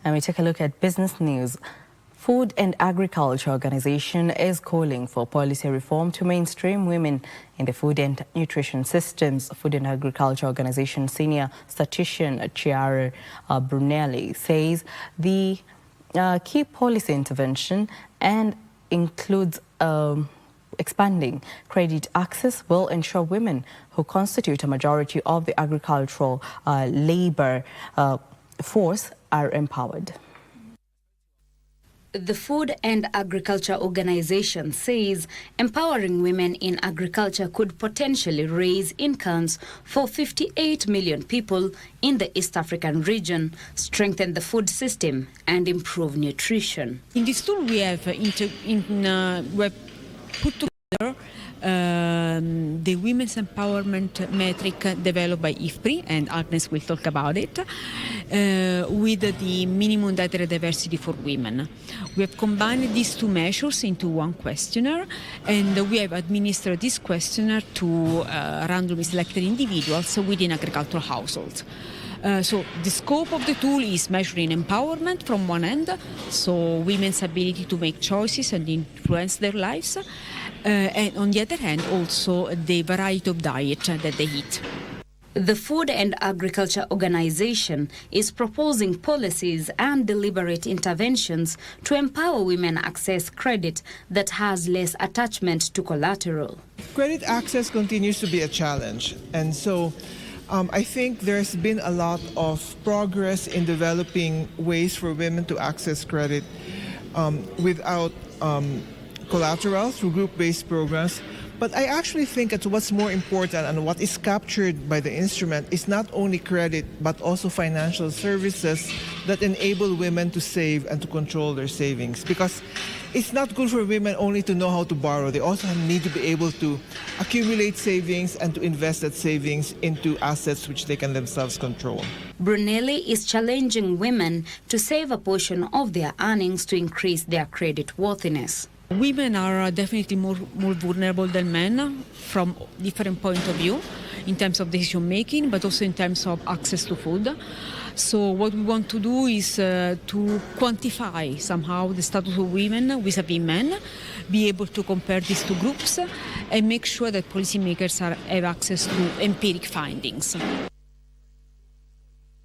And we take a look at business news. Food and Agriculture Organization is calling for policy reform to mainstream women in the food and nutrition systems. Food and Agriculture Organization Senior Statistician Chiara Brunelli says the key policy intervention and includes expanding credit access will ensure women who constitute a majority of the agricultural labor force are empowered. The Food and Agriculture Organization says empowering women in agriculture could potentially raise incomes for 58 million people in the East African region, strengthen the food system and improve nutrition. In this tool we have put together the women's empowerment metric developed by IFPRI, and Agnes will talk about it, with the minimum dietary diversity for women. We have combined these two measures into one questionnaire, and we have administered this questionnaire to randomly selected individuals within agricultural households. So the scope of the tool is measuring empowerment from one end, so women's ability to make choices and influence their lives, and on the other hand also the variety of diet that they eat. The Food and Agriculture Organization is proposing policies and deliberate interventions to empower women access credit that has less attachment to collateral. Credit access continues to be a challenge, and so I think there's been a lot of progress in developing ways for women to access credit without collateral through group-based programs. But I actually think that what's more important and what is captured by the instrument is not only credit but also financial services that enable women to save and to control their savings. Because it's not good for women only to know how to borrow. They also need to be able to accumulate savings and to invest that savings into assets which they can themselves control. Brunelli is challenging women to save a portion of their earnings to increase their credit worthiness. Women are definitely more vulnerable than men from different points of view in terms of decision making, but also in terms of access to food. So what we want to do is to quantify somehow the status of women vis-à-vis men, be able to compare these two groups and make sure that policymakers have access to empiric findings.